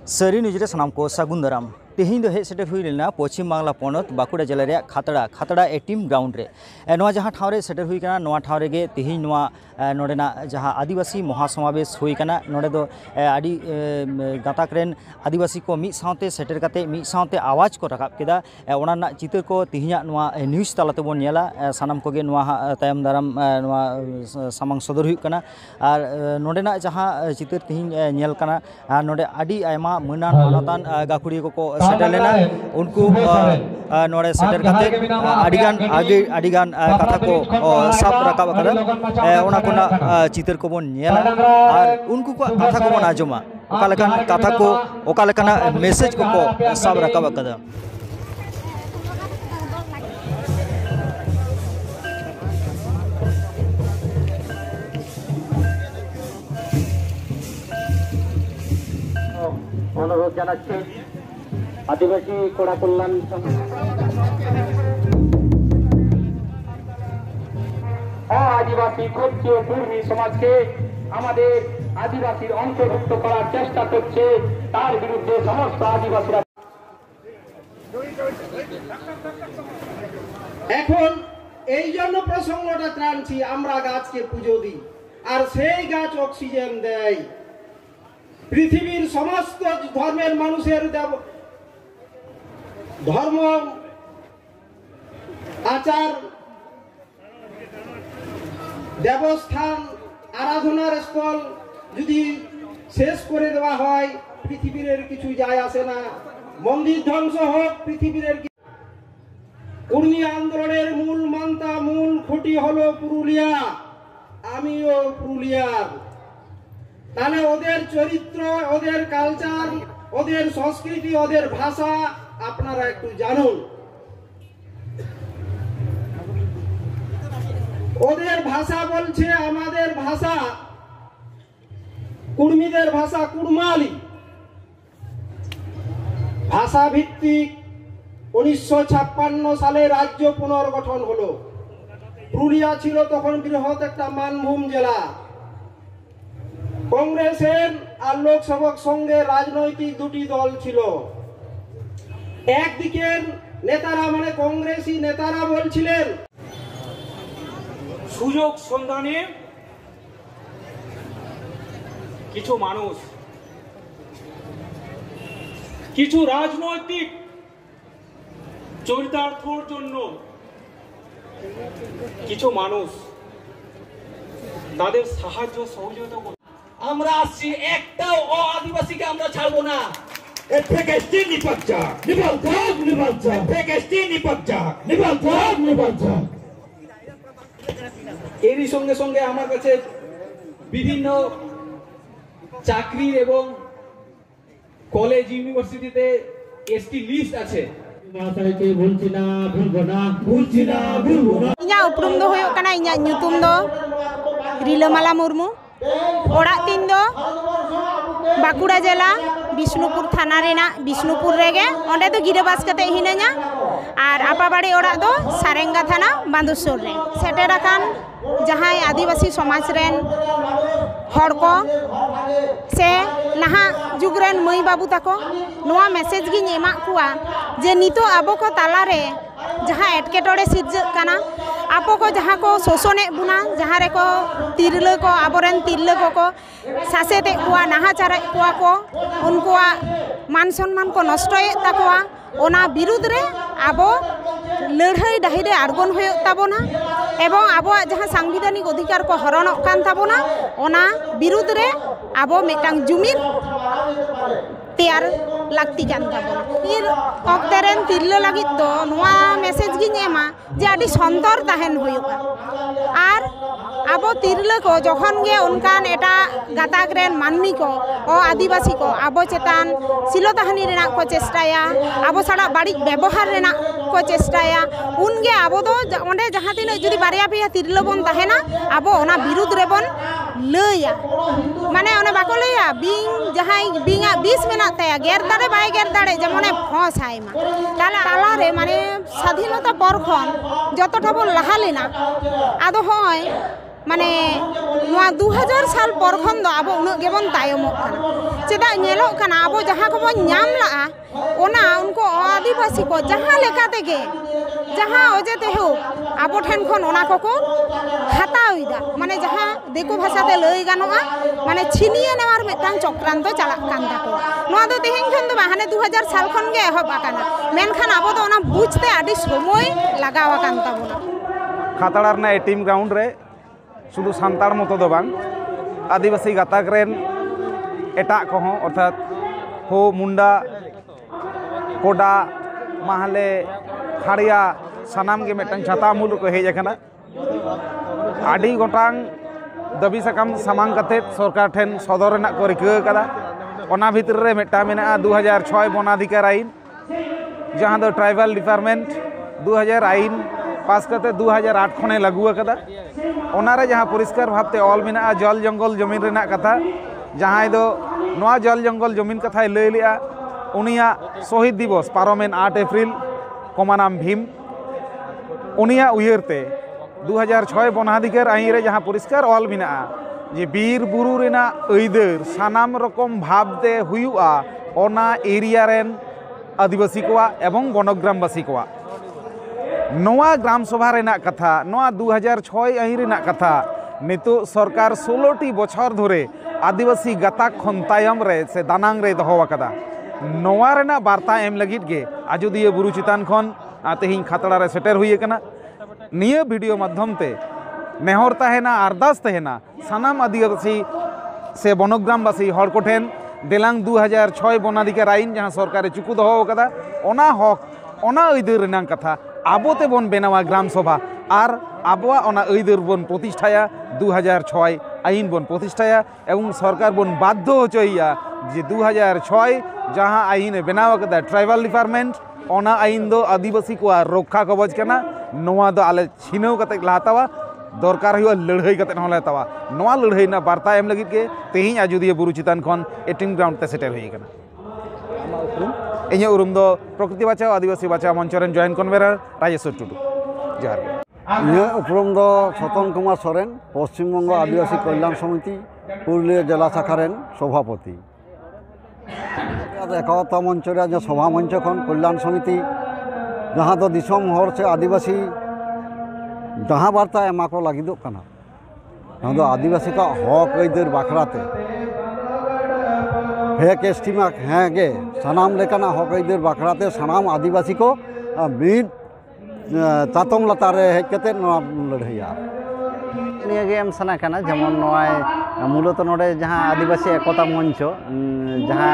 सरी निजरे सनाम को सागुन दाराम तेहिं दो हेज सेटर हुई लेना पश्चिम बांगला पनत बाकुड़ा जिला रे खातड़ा एटीम ग्राउंड रे नोआ जहां ठाव रे सेटर हुई काना नोआ ठाव रेगे तेहिं नोआ नोडेना जहां आदिवासी महासमावेश हुई काना नोडे दो आदि गाताक रेन आदिवासी को मिद सावते सेटर काते मिद सावते आवाज को रकाब केदा ओना ना चित्र को तेहिंया नोआ न्यूज तालाते बोन नेला सानाम कोगे नोआ तायम दाराम नोआ सामांग सदर हुई काना आर नोडेना जहां चित्र तेहिं नेल काना नोडे आदि आयमा मनान मानतान गाकुड़ी को सेटर लेना उनको नोड़े सेटर काते आदिगान कथा को साब रकाब कदा ओना कोना चित्र को बोन नेला आर उनको को कथा को बोन आजमा ओकालकान कथा को ओकालकाना मेसेज को साब रकाब कदा অনুরোধ জানাচ্ছি আদিবাসী কোড়া কল্যাণ আদিবাসী ক্ষত্রিয় কুর্মী সমাজকে আমাদের আদিবাসীর অন্তর্ভুক্ত করার চেষ্টা করছে তার বিরুদ্ধে সমস্ত আদিবাসীরা এখন এই জন্য প্রসঙ্গটা টানছি আমরা গাছকে পুজো দিই আর সেই গাছ অক্সিজেন দেয় পৃথিবীর সমস্ত ধর্মের মানুষের ধর্ম আচার দেবস্থান আরাধনার স্থল যদি শেষ করে দেওয়া হয় পৃথিবীর কিছু যায় আসে না মন্দির ধ্বংস হোক পৃথিবীর কুর্মী আন্দোলনের মূল মান্তা মূল খুঁটি হলো পুরুলিয়া আমিও পুরুলিয়ার তাহলে ওদের চরিত্র ওদের কালচার ওদের সংস্কৃতি ওদের ভাষা আপনারা একটু জানুন ওদের ভাষা বলছে আমাদের ভাষা কুর্মীদের ভাষা কুড়মালি ভাষা ভিত্তিক 1956 সালে রাজ্য পুনর্গঠন হলো পুরুলিয়া ছিল তখন বৃহৎ একটা মানভূম জেলা কংগ্রেসের আর লোকসভা সঙ্গে রাজনৈতিক দুটি দল ছিল একদিকের নেতারা মানে কংগ্রেসী নেতারা বলছিলেন সুযোগ সন্ধানে কিছু মানুষ কিছু রাজনৈতিক চরিতার্থর জন্য কিছু মানুষ তাদের সাহায্য সহযোগিতা আমরা আসছি একটাও আদিবাসীকে আমরা ছাড়বো না এরই সঙ্গে সঙ্গে আমার কাছে বিভিন্ন চাকরির এবং কলেজ ইউনিভার্সিটিতে এসটি লিস্ট আছে इᱧᱟᱹᱜ उपरुम दो होयो काना इᱧाᱹᱜ ᱧᱩᱛᱩᱢ ᱫᱚ রিলামালা মুর্মু ओड़ाग तीन दो बाकुड़ा जिला बिष्णुपुर थाना रेना बिष्णुपुर रेगे ओंडे दो गिराबास कते हिनाña और आपाबाड़ी ओड़ाग दो सारेंगा थाना बांदुसुर रे सेटेर आकान जहां आदिवासी समाज रेन हर को से नहा जुग रेन मई बाबू ताको नोआ मेसेज गिन एमा कुआ जे नितो आबो को ताला रे जहां एटकेटोड़े सिरजक काना आपो को जहां को शोषणे बुना जहां रे को तिरले को आबोरेन तिरले को सासेते कुआ नाहाचार कुआ को उनकुआ मान सम्मान को नष्टये ताकुआ ओना विरुद्ध रे आबो लड़ाई डाही रे आर्गन होयो ताबोना एवं आबो जहां सांविधानिक अधिकार को हरणक कान ताबोना ओना विरुद्ध रे आबो मिटांग जुमिद तैयार लागती कान ताबोना फिर ऑक्टेरेन तिरले लागित दो नोआ मेसेज गिन एमा जे आडी संतर ताहेन होयोगा आर आबो तिरले को जखन गे उनकान एटा गाताक रेन मानमी को ओ आदिवासी को आबो चेतान सिलोताहानी रेना को चेष्टाया आबो साडा बाड़ी व्यवहार रेना को चेष्टाया उनगे आबो दो ओंडे जहां तिना जुदी बारिया पेया तिरले बोन ताहेना आबो ओना विरुद्ध रे बोन लया माने ओने बाको लया बिंग जहां बिंगा 20 मेना ताया गेर दाड़े बाय गेर दाड़े जेमने फस हायमा ताला ताला रे माने स्वाधीनता पर खन जतटा बोन लाहा लेना आदो होय माने 2000 साल पर खन दो आबो उन गेबन तायमक चेदा नेलो कना अब जहाँ को नाम लगा ओना उनको आदिवासी को जहाँ लेका तेगे जहाँ ओजे ते हो अब ठेन खन ओना को हताउदा माने जहाँ देखो भाषा ते लई गानोआ माने छिनिए नेवार मेटांग चक्रांत चलाक कान ताको नोआ दो तेहेन खन दो हाने 2000 साल खन गे एहब आकाना मेनखान अब दो ओना बुझते आदि समय लागावा कान ताबोना खातड़ा रना टीम ग्राउंड रे शुधु सान्ताड़ मतो दो बांग आदिवासी गाताक रेन एटा कोहों अर्थात हो मुंडा कोडा माहले खाड़िया सानाम के मेटन छाता मूल को हेज अकना आडी गोटांग दबी सकाम सामांग कते सरकार ठेन सदर रेना को रिका कदा ओना भितर रे मेटा मेना 2006 वनाधिकार आईन जहां दो ट्राइबल डिपार्टमेंट 2000 आईन पास करते 2008 खने लागू अकदा ओनारे जहां परिष्कार भावते ऑल मेना जल जंगल जमीन रेना कथा जहां दो नोआ जल जंगल जमीन कथा लई लिया उनिया शहीद दिवस पारोमेन 8 एप्रिल कमानाम भीम उनिया उयरते 2006 वनाधिकार आईन रे जहां परिष्कार ऑल मेना जे बीर बुरु रेना अइदर सानाम रकम भावते हुयुआ ओना एरिया रेन आदिवासी कोआ एवं गणग्रामवासी कोआ नोआ ग्राम सभा रेना कथा नोआ 2006 आईन रेना कथा नितो सरकार 16टी बछर धरे आदिवासी गाताक खन तायम रे से दानांग रे दहो अकदा नोआ रेना वार्ता एम लगित गे आजोदिया बुरु चितान खन तेहिं खातड़ा रे सेटर हुई कना निया वीडियो माध्यम ते नेहर तहेना अरदास तहेना सानाम आदिवासी से वनग्रामवासी हर कोठेन देलांग 2006 वनाधिकार आईन जहां सरकार चुकु दहो कदा ओना हक ओना अइदर रेना कथा आबोते बन बेनावा ग्राम सभा और आबोआ ओना अइदर बन प्रतिष्ठाया 2006 आईन बन प्रतिष्ठाया एवं सरकार बन बाध्य होचोइया जे 2006 जहां आईन बेनावा कदा ट्राइबल डिपार्टमेंट ओना आईन दो आदिवासी को रक्षा कवच कना नोआ दो आले छिनव कते लातावा दरकार हुआ लड़ाई कते न लातावा नोआ लड़ाई ना वार्ता एम लगित के तेहिं आजोदिया बुरु चितान खन एटिंग ग्राउंड ते सेटर हुई कना इन उरुम दो प्रकृति बचाओ आदिवासी बचाओ मंचरेन जॉइंट कन्वेनर राजेश्वर टुडू जोहार इन उपरम दो सतन कुमार सोरेन पश्चिम बंग आदिवासी कल्याण समिति पुरुलिया जिला शाखारेन सभापति एकावता मंच जो सभा मंच खन कल्याण समिति जहाँ दो दिसम हर से आदिवासी जहाँ वार्ता एमा को लगिदोग कना जहाँ दो आदिवासी का हक अइदर बाखराते फेक एसटीमा हैं गे सानाम लेकाना हक अइदर बाखराते सानाम आदिवासी को मीड चातम लतारे हेजकते लड़ाइया नियागे एम सना कना जेमन नोय मूलत नोडे जहाँ आदिवासी एकता मंच जहाँ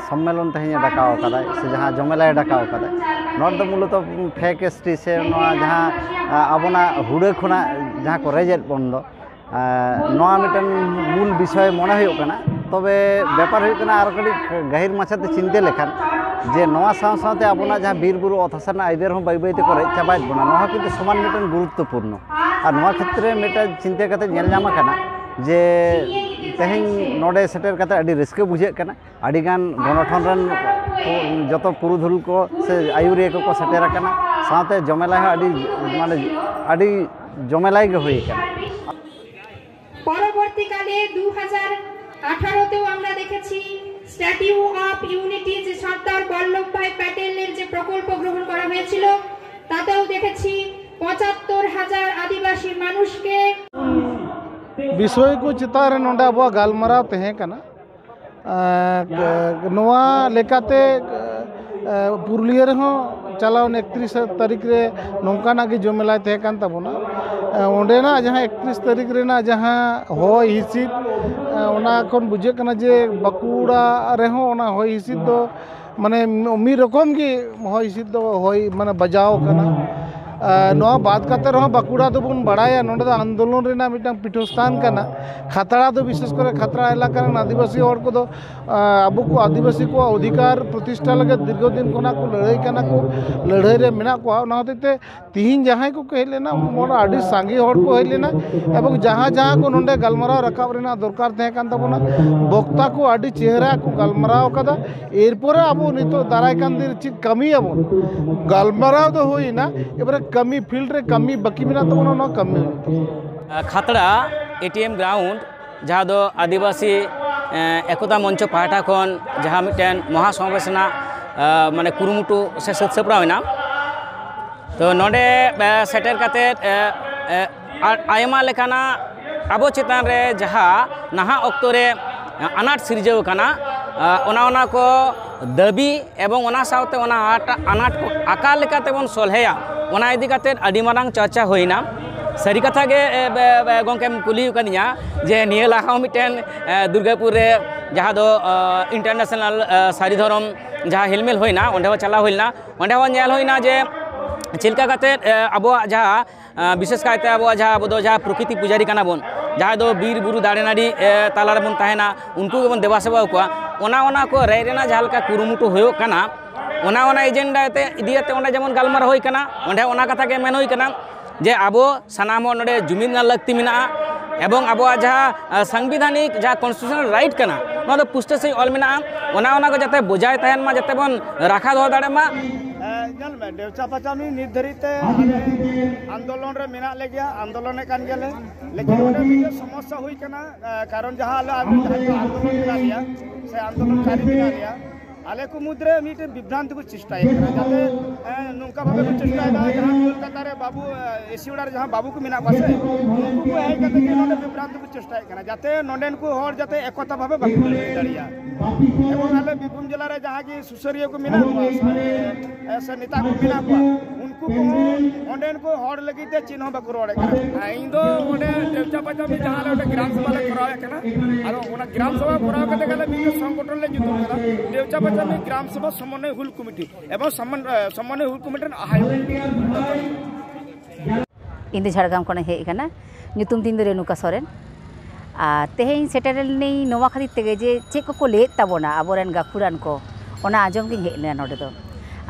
सम्मेलन तहें डाकाव कदा से जहाँ जमेलाय डाकाव कदा नोड दो मूलत फेक एसटी से नोआ जहाँ आबोना हुड़े खुना जहाँ को रेजेट बन दो नोआ मिटन मूल विषय मने हुयुग कना तबे व्यापार हुयुग कना आर कड़ी गहिर माछाते चिंते लेखान जे नोआ साथे आबोना जहाँ बीर बुरु अथासना आइदेर हो बाई बाईते को रेज चाबाय बना नोआ किन्तु समान मिटन गुरुत्वपूर्ण और नोआ क्षेत्र में मिटन चिंता कते नेल नामा कना जे तेहें नोडे सेटर कते अडी रिस्क बुझे कना अडी गान गणठन रन जतो पुरुधुल को से आयुरिया को सेटर कना साथे जमेला अडी माने अडी जमेलाई गे होई कना পরবর্তীকালে 2018তেও আমরা দেখেছি স্ট্যাটিউ অফ ইউনিটি যে সর্দার বল্লভভাই প্যাটেলের যে প্রকল্প গ্রহণ করা হয়েছিল তাতেও দেখেছি ৭৫,০০০ আদিবাসী মানুষকে विषय को चितार नोंडा अब गालमाराव तहें कना नोआ लेकाते पुरुलिया रहो चलावन 31 तारीख रे नौकाना के जमेला तहें कान तबोना ओंडेना जहाँ 31 तारीख रेना जहाँ होय हिसिद ओना कोन बुझे कना जे बाकुड़ा रेहो ओना होय हिसिद दो माने मी रकम की होय हिसिद दो होय माने बजाव कना नोआ बात करते रहो बाकुड़ा तो बन बड़ाया नोंडे दो आंदोलन रेना मिटन पीठस्थान कना खतरा तो विशेष करे खतरा इलाका आदिवासी हर को अब को आदिवासी को अधिकार प्रतिष्ठा लगे दीर्घ दिन कोना को लड़ाई कना को लड़ाई रे मेना को ना होते तीन जहाँ को कह लेना मोर आदि सांगी हर को हई लेना एवं जहाँ जहाँ को नोंडे गलमराव रकाब रेना दरकार तहे कान तबोना बक्ता को आदि चेहरा को गलमराव कदा एरपोरे अब नितो दाराय कान दिन चित कमी अब गलमराव तो होई ना एबारे कमी फील्ड रे कमी बाकी मेना तबोना ना कमी खातड़ा एटीएम ग्राउंड जहाँ दो आदिवासी एकता मंच पाहटा खन जहाँ मिट्टन महासमावेश माने कुरुमुटु से सत सपड़ावना तो नोडे सेटर काते आयमा लेकाना आबो चेतान रे जहाँ नाहा ऑक्टो रे अनाट सिरजाव काना ओना को दाबी एवं ओना सावते ओना अनाट को आका लेकाते बन सोलहेया ओना इदी काते अडी मारांग चर्चा होइना सारी कथा गे गोंकेम कुली कनिया जे निया लाहा मिटेन दुर्गापुर रे जहाँ दो इंटरनेशनल सारी धरम जहाँ हिलमिल होइना ओंडे चला होइना ओंडे नेल होइना जे चिलका काते अबो जहाँ विशेष कायते अबो जहाँ अब दो जहाँ प्रकृति पुजारी काना बन जहाँ दो बीर बुरु दाड़े नाड़ी ताला रे बन ताहेना उनको गेबन देवा सेवा को ओना को रे रेना जहाँ लेका कुरुमुटु होयो काना ओना एजेंडा ते इदियाते ओंडे जेमन गालमार होई काना ओंडे ओना कथा के मेन होई काना जे आबो सनाम नोडे जुमिन लगती मेना एवं अब जहाँ संविधानिक जहाँ कॉन्स्टिट्यूशनल राइट करना ना तो पुष्ट से ऑल मेना ओना को जाते बुझाए तहन मा जाते बन राखा दो दाड़े मा जल में देवचा पचामी निर्धारित आंदोलन रे मेना ले गया आंदोलन कान गेले लेकिन ओडे मिटे समस्या हुई कना कारण जहाँ आंदोलन मेना लिया से आंदोलनकारी मेना लिया आले को मुद्रे मीटे विभ्रांति को चेष्टा जाते नौका भावे को चेष्टा जहाँ कोलकाता रे बाबू एसीओडा जहाँ बाबू को मेना पासे उनको को है कहते कि नोडे विभ्रांति को चेष्टा जाते नोडेन को हर जाते एकता भावे बाबू दाड़िया एवं आले बीरभूम जिला रे जहाँ की सुसरिया को मेना ऐसे नेता को मेना को उनको को ओंडेन को हर लगी ते चिन्ह बाको रोड़े इन दो ओंडे देवचा पचामी जहाँ ले ग्राम सभा ले करावे कना आरो ओना ग्राम सभा करावे कते गले मिटे संगठन ले जुतो करा देवचा पचामी ग्राम सभा समन्वय हुल कमिटी एवं समन्वय हुल कमिटी आहाय इन झाड़ग्राम खन हेज कना ᱧᱩᱛᱩᱢ ᱛᱤᱧ ᱫᱚ ᱨᱮᱱᱩᱠᱟ ᱥᱚᱨᱮᱱ ᱟᱨ ᱛᱮᱦᱮᱧ ᱥᱮᱴᱮᱨᱞᱤᱧ ᱱᱚᱣᱟ ᱠᱷᱟᱹᱛᱤᱨ ᱛᱮᱜᱮ ᱡᱮ ᱪᱮᱫ ᱠᱚᱠᱚ ᱞᱟᱹᱭᱮᱫ ᱛᱟᱵᱚᱱᱟ ᱟᱵᱚᱨᱮᱱ ᱜᱟᱹᱠᱷᱩᱲᱟᱱ ᱠᱚ ᱚᱱᱟ ᱟᱸᱡᱚᱢ ᱜᱤᱧ ᱦᱮᱡ ᱞᱮᱱᱟ ᱱᱚᱰᱮ ᱫᱚ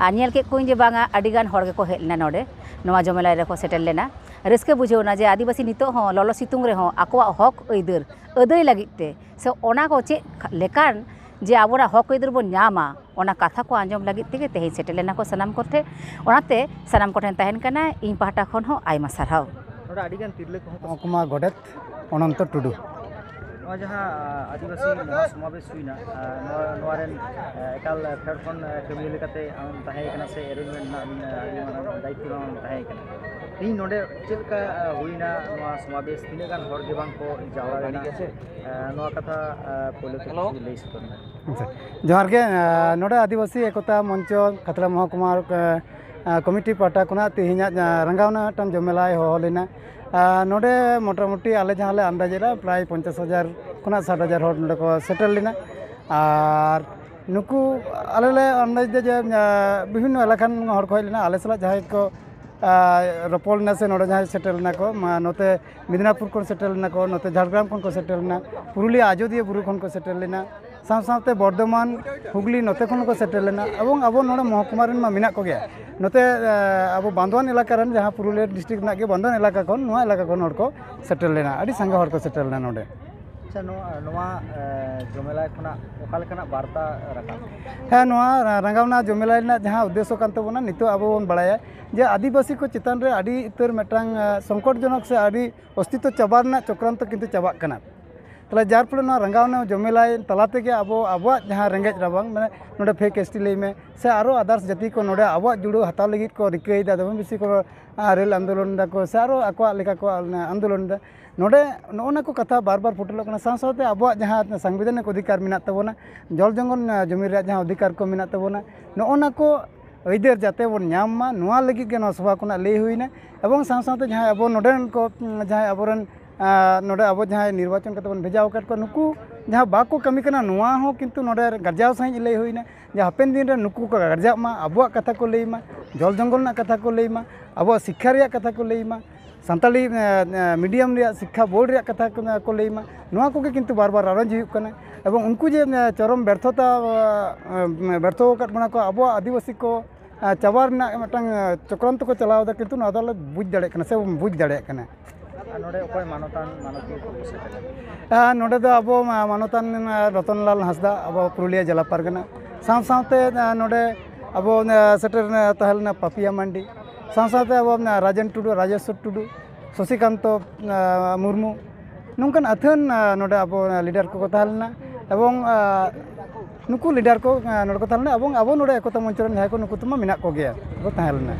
ᱟᱨ ᱧᱮᱞ ᱠᱮᱫ ᱠᱚᱣᱟᱧ ᱡᱮ ᱵᱟᱝᱟ ᱟᱹᱰᱤᱜᱟᱱ ᱦᱚᱲ ᱜᱮᱠᱚ ᱦᱮᱡ ᱞᱮᱱᱟ ᱱᱚᱰᱮ ᱱᱚᱣᱟ ᱡᱚᱢᱮᱞᱟᱭ ᱨᱮᱠᱚ ᱥᱮᱴᱮᱨ ᱞᱮᱱᱟ ᱨᱟᱹᱥᱠᱟᱹ ᱵᱩᱡᱷᱟᱹᱣᱱᱟ ᱡᱮ ᱟᱹᱫᱤᱵᱟᱹᱥᱤ ᱱᱤᱛᱚᱜ ᱦᱚᱸ ᱞᱚᱞᱚ ᱥᱤᱛᱩᱝ ᱨᱮᱦᱚᱸ ᱟᱠᱚᱣᱟᱜ ᱦᱚᱠ ᱟᱹᱭᱫᱟᱹᱨ ᱟᱹᱫᱟᱹᱭ ᱞᱟᱹᱜᱤᱫ ᱛᱮ ᱥᱮ ᱚᱱᱟ ᱠᱚ ᱪᱮᱫ ᱞᱮᱠᱟᱱ जे आबोरा हक आइदर बन नामा ओना कथा को आंजम लगित तेगे तेहे सेटेल लेना को सनाम कोठे ओनाते सनाम कोठेन तहन कना इन पाहटा खन हो आयमा सारहाव नोडा आडिगान तिरले को कुमार गोडेत अनंत टुडू जहाँ आदिवासी महासमावेश हुईना नोरेन एकाल फेर खन कमी लेकाते आम ताहे कना से अरेंजमेंट दायित्व ताहे कना इन नोडे चेलका हुईना नोआ समावेश तिने गान हर गे बांग को जावरा लेना नोआ कथा पहिले को लई सकना जोहार गे नोडे आदिवासी एकता मंच खतरा महकुमा कमिटी पाटा कोना तिहिना रंगावना टम जमेलाय हो लेना नोडे मोटामुटी आले जहाँ ले अंदाजेला प्राय 50,000 खुना 60,000 हर नोडे को सेटल लेना और नुकु आले ले अंदाजे जे विभिन्न इलाकान हर को लेना आले सला जहाँ को रपोल ना से नोडे जहाँ सेटल ना को नोते मिदनापुर को सेटल ना को नोते झारग्राम को सेटल ना पुरुलिया आजोदिया बुरु को सेटल लेना साथ साथते बर्धमान हुगली नोते खन को सेटल लेना एवं अब नोडे महकुमा रेन मा मिना को गया नोते अब बांधवान इलाका रन जहाँ पुरुलिया डिस्ट्रिक्ट ना के बांधवान इलाका खन नोआ इलाका खन हर को सेटल लेना अड़ी संगे हर को सेटल लेना नोडे अच्छा नोआ जमेला खना ओकाल कना वार्ता रखा है नोआ रंगावना जमेला ना जहाँ उद्देश्य कान तबोना नितो अब बन बड़ाया जे आदिवासी को चितान रे अड़ी इतर मेटांग संकटजनक से अड़ी अस्तित्व चाबा रना चक्रांत किंतु चाबा कना तला जार फल रंगावना जमेलाय तलाते के अब आबो जहाँ रेंगेज राबांग माने नोडे फेक एसटी लई में से आरो आदार्स जाति को नोडे आबो जुड़ो हताव लगित को रिकैदा दम बेसी को रेल आंदोलन दा को से आरो आको लेका को आंदोलन दा नोडे नोना को कथा बार बार फुटलो कना साथ आबो जहाँ संविधानिक अधिकार मिना तबोना जल जंगल जमी रे जहाँ अधिकार को मिना तबोना नोना को आइदर जाते बन नामा नोआ लगित के नोआ सभा कोना लई हुइना एवं साथ जहाँ आबो नोडेन को जहाँ आबोरन नोडे अब जहाँ निर्वाचन करते बन भेजा को नुकू जहाँ बाको कमी करना नुआ हो किंतु नोडे गर्जाव सही लई हुइना जे हापेन दिन रे नुकू को गर्जा मा अब कथा को लई मा जल जंगल ना कथा को लई मा अब शिक्षा रे कथा को लई मा सानताली मीडियम रे शिक्षा बोर्ड रे कथा को लई मा नुआ को के किंतु बार बार आरंज हुई कना एवं उनको जे चरम व्यर्थता व्यर्थ कर बना को अब आदिवासी को चाबार ना मटंग चक्रांत को चलाव दा किंतु ना दाले बुझ दाड़े कना से बुझ दाड़े कना नोडे ओपय मानतान मानती को नोडे दो अब मानतान रतनलाल हांसदा अब पुरुलिया जिला पारगना साथ साथते नोडे अब सेटर तहलना पापिया मंडी साथ साथते अब राजन टुडू राजेश्वर टुडू शशिकांत मुर्मू नौकन अथन नोडे अब लीडर को तहलना এবং নুকু leader ko node ko thahlena এবং abo node ekota moncho ren jahay ko nuku tuma menak ko geya ko tahelna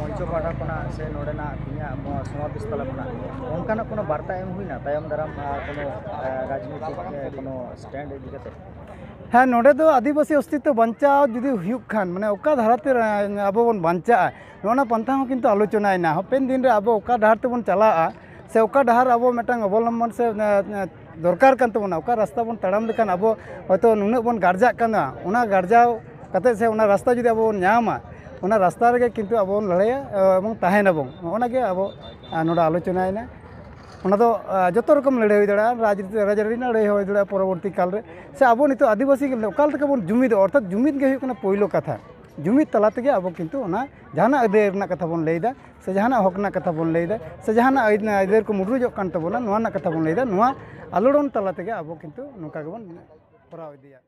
मंचो पाटा कोना से नोडेना तिनिया समावेश तला कोना उनकाना कोनो वार्ता एम हुइना तायम दाराम कोनो राजनीतिक कोनो स्टैंड इदि कते हाँ नोडे दो आदिवासी अस्तित्व बचाव जुदी हुयुग खान माने ओका धाराते अब बन बंचा नोना पंथा हो किंतु आलोचनायना हपेन दिन रे अब ओका डाहर ते बन चला से ओका डाहर अब मेटांग अवलंबन से दरकार कान तबना ओका रास्ता बन तड़ाम लेकान अब हयतो नुना बन गार्जा काना ओना गार्जाव कते से ओना रास्ता जुदी अब बन ᱧᱟᱢᱟ ओना रास्ता रे किंतु अब बन लड़ाया एवं ताहेना बन ओना गे अब नोडा आलोचनायना ओना दो जतो रकम लड़ाई हुई दाड़ा राजनीति लड़ाई हुई दाड़ा परवर्ती काल रे से अब नितो आदिवासी लोकल तक बन जुमिद अर्थात जुमिद गे हुई पहिलो कथा जुमिद तला तक अब किंतु ओना जहाना अदेर ना कथा बन लैदा से जहाना हक ना कथा बन लैदा से जहाना अदेर को मुरुजो कान तबना नोआ ना कथा बन लैदा नोआ आलोड़न तला तक अब किंतु नोका गे बन कराव इदिया।